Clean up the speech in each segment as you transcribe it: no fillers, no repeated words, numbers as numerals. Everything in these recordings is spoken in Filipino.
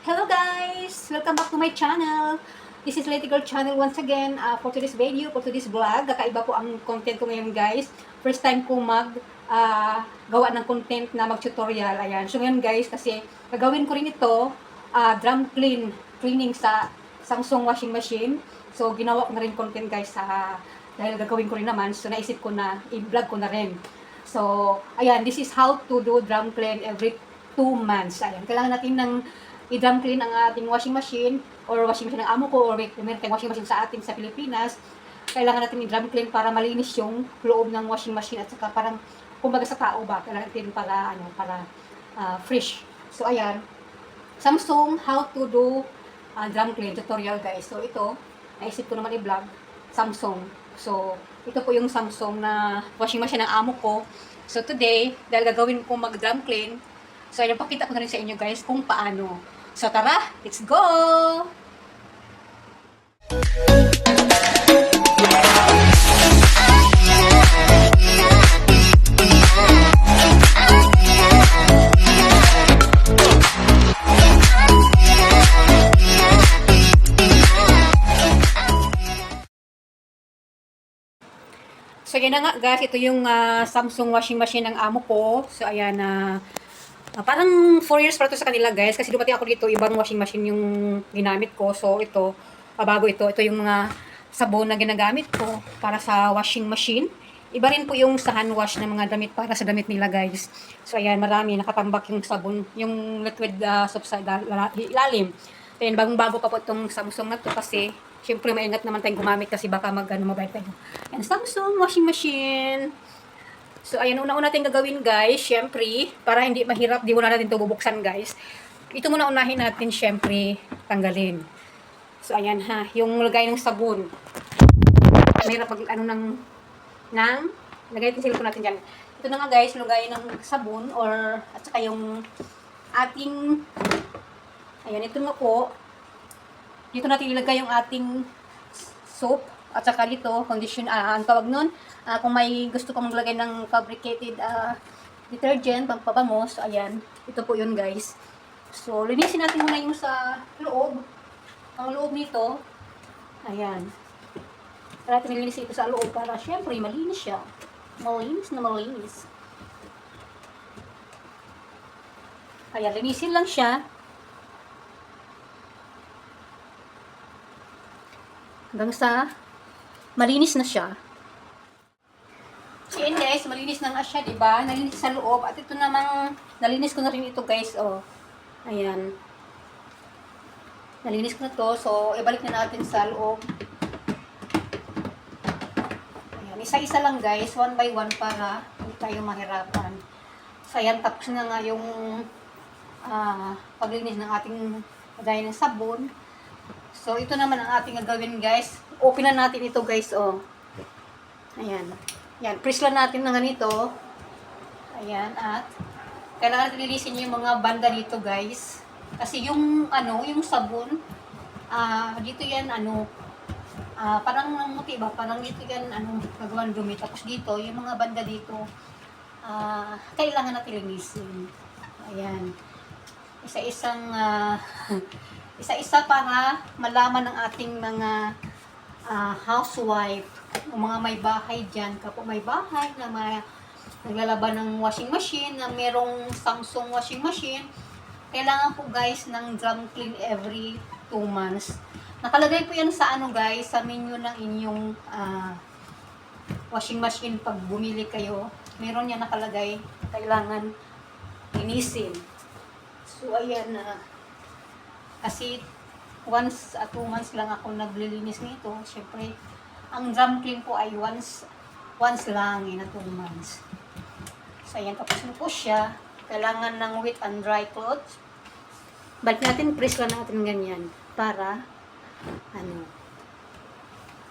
Hello guys! Welcome back to my channel. This is Lady Girl Channel once again. For today's video, for today's vlog, kakaiba po ang content ko ngayon guys. First time ko gawa ng content na mag-tutorial. Ayan. So ngayon guys, kasi gagawin ko rin ito, drum cleaning sa Samsung washing machine. So ginawa ko na rin content guys dahil gagawin ko rin naman. So naisip ko na i-vlog ko na rin. So ayan, this is how to do drum clean every 2 months. Ayan. Kailangan natin ng i-drum clean ang ating washing machine or washing machine ng amo ko or meron tayong washing machine sa atin sa Pilipinas. Kailangan natin i-drum clean para malinis yung loob ng washing machine at saka parang kumbaga sa tao ba, kailangan natin para fresh. So ayan, Samsung how to do drum clean tutorial guys. So ito, naisip ko naman i-vlog Samsung. So ito po yung Samsung na washing machine ng amo ko. So today, dahil gagawin ko mag-drum clean, so ayun, pakita ko na rin sa inyo guys kung paano. So tara, let's go! So yan na nga guys, ito yung Samsung washing machine ng amo ko. So ayan parang 4 years para to sa kanila guys, kasi dumating ako dito, ibang washing machine yung ginamit ko. So ito, bago ito yung mga sabon na ginagamit ko para sa washing machine. Iba rin po yung sa hand wash ng mga damit para sa damit nila guys. So ayan, marami nakatambak yung sabon, yung liquid soap sa ilalim. Then bagong-bago pa po itong Samsung na to kasi syempre maingat naman tayong gumamit kasi baka mabait tayo. And Samsung washing machine. So, ayan, una-una natin gagawin guys, syempre, para hindi mahirap, di muna natin ito bubuksan guys. Ito muna unahin natin, syempre, tanggalin. So, ayan ha, yung lagay ng sabon. Mahirap pag lagay natin silikon natin dyan. Ito na nga guys, lagay ng sabon, at saka yung ating, ayan, ito nga po, dito natin ilagay yung ating soap. At saka dito, ang tawag nun, kung may gusto pang maglagay ng fabricated detergent, pampabango, so ayan, ito po yun guys. So, linisin natin muna yung sa loob, ang loob nito, ayan. Para natin nilinisin ito sa loob para syempre malinis siya. Malinis na malinis. Ayan, linisin lang siya. Hanggang sa malinis na siya. So yun guys, malinis na nga siya, diba? Nalinis sa loob. At ito namang, nalinis ko na rin ito guys, oh. Ayan. Nalinis ko na to. So, ibalik na natin sa loob. Ayan. Isa-isa lang guys, one by one para hindi tayo mahirapan. So, ayan. Tapos na nga yung paglinis ng ating lagay ng sabon. So, ito naman ang ating gagawin guys. Open na natin ito guys, oh. Ayan. Yan, press lang natin ng ganito. Ayan, at kailangan natin lilisin yung mga banda dito guys. Kasi yung sabon, dito yan, parang muti ba? Parang dito yan, nagawan dumi. Tapos dito, yung mga banda dito, kailangan natin linisin. Ayan. Isa-isang, isa-isa para malaman ng ating mga housewife, o mga may bahay dyan, kapag may bahay na naglalaban ng washing machine, na merong Samsung washing machine, kailangan po guys ng drum clean every 2 months. Nakalagay po yan sa guys, sa menu ng inyong washing machine pag bumili kayo. Meron yan nakalagay, kailangan linisin. So ayan kasi once 2 months lang ako naglilinis nito. Syempre, ang drum clean po ay once lang na 2 months. So, ayan, tapos na po siya. Kailangan ng wet and dry clothes. Balik natin, press lang natin ganyan. Para,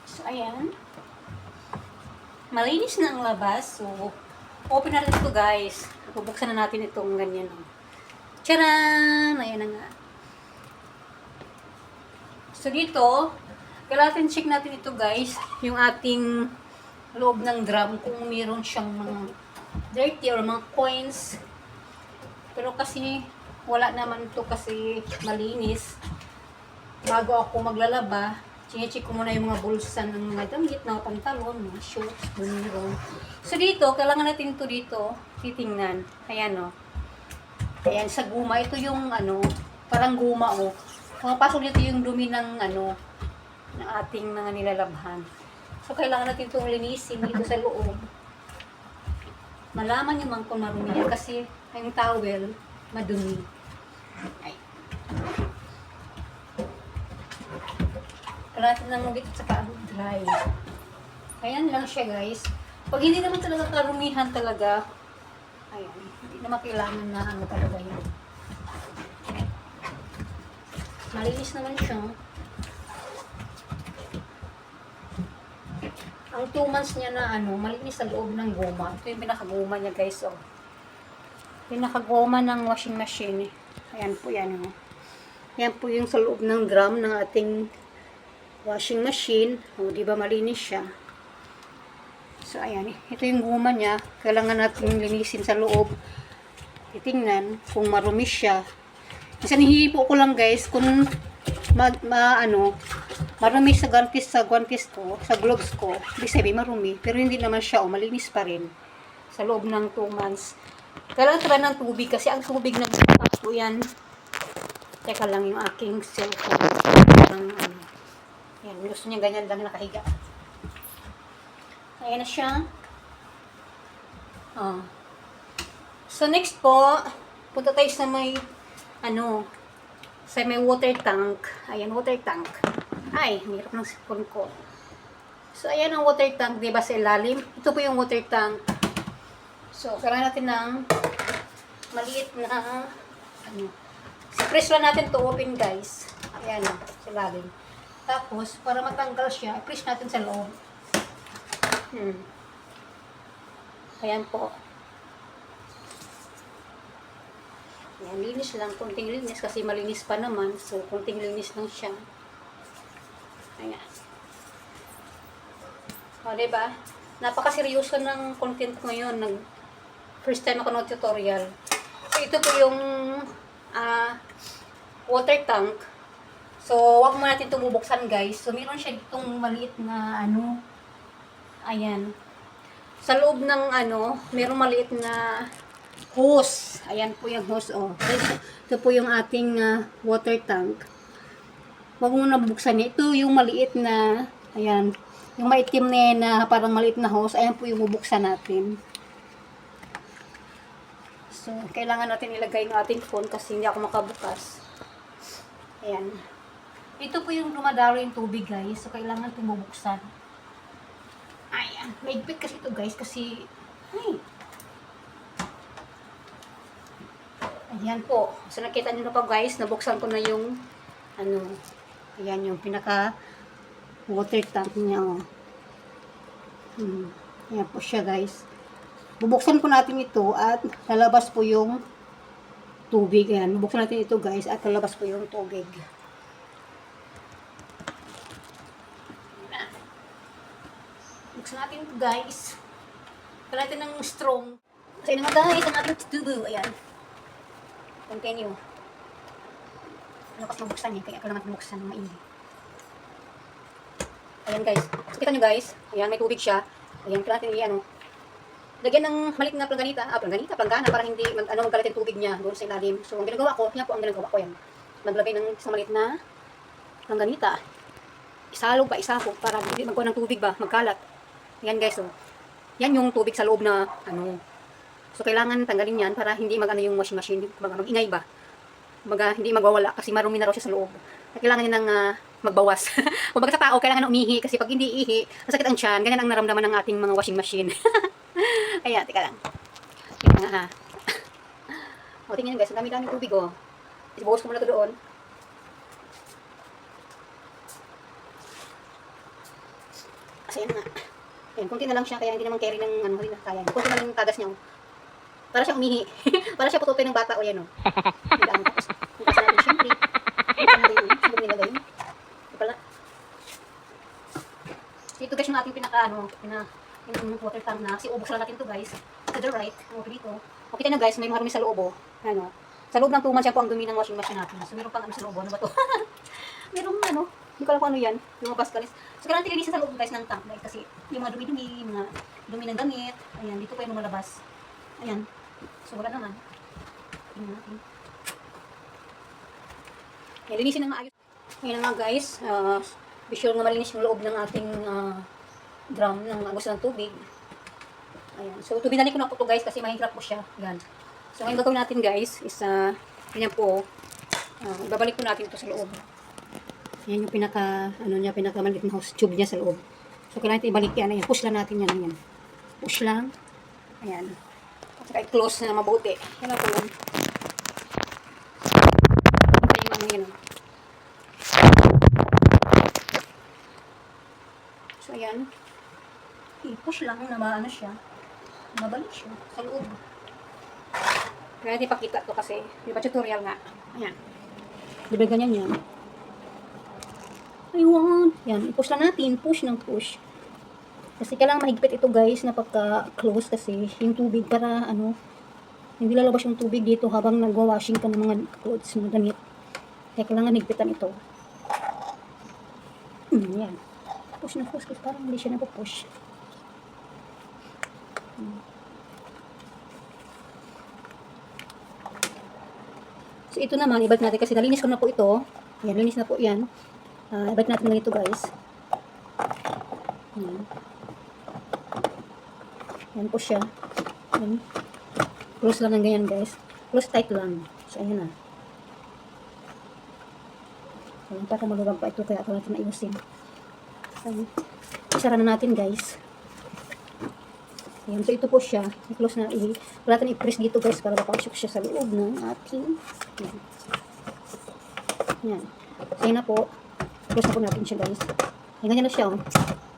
So, ayan. Malinis na ang labas. So, open na rin ito guys. Bubuksan na natin itong ganyan. Tcharan! Ayan na nga. So, dito, kailangan check natin ito guys, yung ating loob ng drum kung mayroon siyang mga dirty or mga coins. Pero kasi wala naman to kasi malinis. Bago ako maglalaba, chinecheck ko muna yung mga bulsa ng mga damit, mga pantalon, mga shorts, ganun. So dito, kailangan natin ito dito, titingnan. Ayan o. Ayan, sa guma, ito yung ano, parang guma o. Pumapasok dito yung dumi ng ano, ng ating mga nilalabhan. So kailangan natin itong linisin dito sa loob. Malaman nyo man kung marumi yan kasi yung towel, madumi. Ay. Kailangan lang dito sa dry. Ayan lang siya guys. Pag hindi naman talaga karumihan talaga, ayan, hindi naman kailangan na ano talaga yun. Malinis naman siya. Ang 2 months niya na ano, malinis sa loob ng goma. Ito yung pinakagoma niya guys. Oh. Pinakagoma ng washing machine. Ayan po yan. Oh. Yan po yung sa loob ng drum ng ating washing machine. O, di ba malinis siya? So, ayan. Ito yung guma niya. Kailangan natin linisin sa loob. Titingnan kung marumi siya. Kasi nihihipo ko lang guys kung marumi sa guantes ko, sa gloves ko. Ibig sabihin marumi. Pero hindi naman siya. O, malinis pa rin. Sa loob ng 2 months. Kailangan try ng tubig kasi ang tubig na po yan. Teka lang yung aking cellphone. Ano. Yan, gusto niya ganyan lang nakahiga. Ayan na siya. Oh. So next po, punta tayo sa may sa may water tank. Ayan, water tank. Ay, hirap ng sipon ko. So ayan ang water tank, 'di ba sa ilalim? Ito po yung water tank. So, kailangan natin ng maliit na press lang natin to open guys. Ayan na, sa ilalim. Tapos, para matanggal siya, press natin sa loob. Ayan po. Ayan, linis lang. Kunting linis kasi malinis pa naman. So, kunting linis lang siya. Ayan. O, diba? Napakaseryoso ng content ko ngayon. First time ako ng tutorial. So, ito po yung water tank. So, wag mo natin itong bubuksan guys. So, meron siya itong maliit na ayan. Sa loob ng meron maliit na hose. Ayan po yung hose. Oh. Ito po yung ating water tank. Wag mo na bubuksan. Ito yung maliit na, ayan. Yung maitim na parang maliit na hose. Ayan po yung bubuksan natin. So, kailangan natin ilagay yung ating phone kasi hindi ako makabukas. Ayan. Ito po yung dumadalo yung tubig guys. So, kailangan itong bubuksan. Ayan. Maigpit kasi ito guys kasi ayan po. So, nakita nyo na pa guys. Nabuksan ko na yung ayan yung pinaka water tank niya. Oh. Ayan po siya guys. Bubuksan po natin ito at lalabas po yung tubig. Ayan. Bubuksan natin ito guys at lalabas po yung tubig. Buksan natin ito guys. Kailangan natin ng strong. Kasi naman guys ang ating tubo. Ayan. Continue. Lakas mabuksan niya. Kaya kailangan natin buksan ng maigi. Ayan guys. So, kita nyo guys. Ayan may tubig siya. Ayan kailangan natin lagyan ng maliit na planggana para hindi magkalat yung tubig niya doon sa ilalim. So, ang ginagawa ko, yan po ang ginagawa ko yan. Maglagay ng isang maliit na plangganita. Isalog pa, isapog para hindi magkuha ng tubig ba, magkalat. Yan guys, so. Yan yung tubig sa loob na, So, kailangan tanggalin yan para hindi yung washing machine, mag-ingay ba. Hindi magwawala kasi marumi na raw siya sa loob. Kailangan niya ng magbawas. Kung baga sa tao, kailangan umihi kasi pag hindi ihi, masakit ang tiyan. Ganyan ang naramdaman ng ating mga washing machine. Ayan, teka lang. Tingnan nga ha. O, tingnan guys, ang dami-dami tubig o. Ibuhos ko muna ito doon. Kasi yan nga. Ayan, kunti na lang siya, kaya hindi naman carry ng hindi na kaya. Kunti na lang yung tagas niya o. Para siya umihi. Para siya pututoy ng bata o yan o. Hindi lang tapos. Tapos natin, syempre. Siyempre nilagay yun. Ito pala. Ito guys yung ating yung water tank na. Kasi ubos lang natin ito guys. To the right. O dito. O kita nyo guys, may marumi sa loob o. Sa loob ng 2 months yan po ang dumi ng washing machine natin. So, meron pang ano sa loob. Ano ba to? Merong ano, hindi ko alam kung ano yan. Lumabas ka. So, kailangan tilinisin sa loob guys ng tank guys. Kasi yung mga dumi-dumi, mga dumi ng damit. Ayan, dito pa yung lumalabas. Ayan. So, wala naman. Tingnan natin. Ayan, linisin ng maayos. Ayan na nga guys. Be sure nga malinis yung loob ng ating drum ng agos ng tubig. Ayan. So, tubinanin ko na po ito guys kasi mahirap po siya. Ayan. So, ngayon gagawin natin guys is, ganyan po. Babalik po natin ito sa loob. Ayan yung pinakamaliit na hose tube niya sa loob. So, kailangan ito ibalik yan. Ayan. Push lang natin yan. Ayan. Push lang. Ayan. At saka i-close na mabuti. Yan lang po yun. Yung ano yun. So, ayan. I-push lang na maano siya. Mabalik siya sa loob. Kaya natin ipakita ito kasi di ba tutorial nga. Ayan. Di ba ganyan yan? Ayun. Yan. I-push lang natin. Push ng push. Kasi kailangan mahigpit ito guys na pagka-close kasi yung tubig para ano hindi lalabas yung tubig dito habang nagwa-washing ka ng mga clothes, mga damit. Kaya kailangan higpitan ito. Yan. Push na push kasi parang hindi siya napupush. So, ito naman, ibalik natin kasi nalinis ko na po ito. Ayan, linis na po yan. Ibalik natin ganito guys. Ayan. Ayan po siya. Ayan. Close lang ng ganyan guys. Close tight lang. So, ayan na. Ayan, para malubag pa ito kaya ito natin ayusin. Ayan. Isara na natin guys. Ayan, so ito po siya. I-close na. Wala natin i-press dito guys para mapasok siya sa loob ng ating. Ayan. Ayan. So, ayan na po. Close na po natin siya guys. Ayan, ganyan na siya. Oh.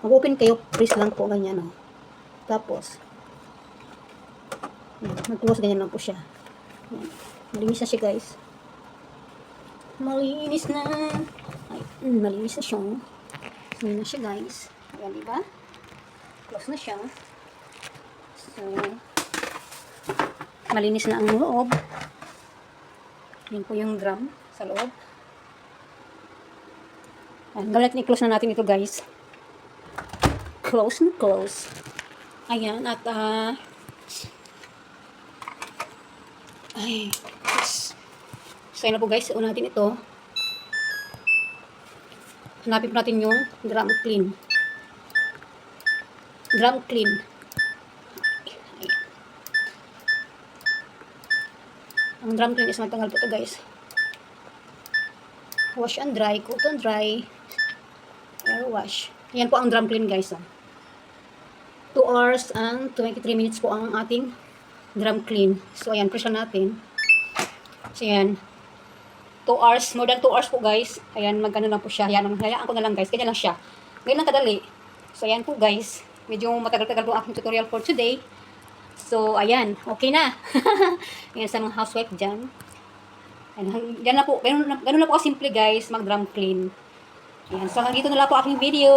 Mag-open kayo, press lang po ganyan. Oh. Tapos, ayan, mag-close ganyan lang po siya. Ayan. Malinis na siya guys. Malinis na. Ay, malinis na siya. Malinis na siya guys. Ayan, diba? Close na siya. So, malinis na ang loob. Yan po yung drum sa loob. Ayan, gawin natin i-close na natin ito guys. Close na close. Ayan, at ay, yes. So, ayan na po guys. Una natin ito. Hanapin po natin yung drum clean. Drum clean. Ang drum clean is matanggal po ito guys. Wash and dry, cotton dry, air wash. Yan po ang drum clean guys. 2 hours and 23 minutes po ang ating drum clean. So ayan, press natin. So ayan, 2 hours, more than 2 hours po guys. Ayan, magkano lang po siya. Ayan, hayaan ko na lang guys, ganyan lang siya. Ganyan lang kadali. So ayan po guys, medyo matagal-tagal po ang aking tutorial for today. So, ayan. Okay na. Ayan sa mga housewife dyan. Ayan, yan na po. Ganun na po kasimple guys, mag-drum clean. Ayan. So, hanggang dito na lang po aking video.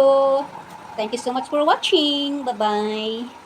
Thank you so much for watching. Bye-bye.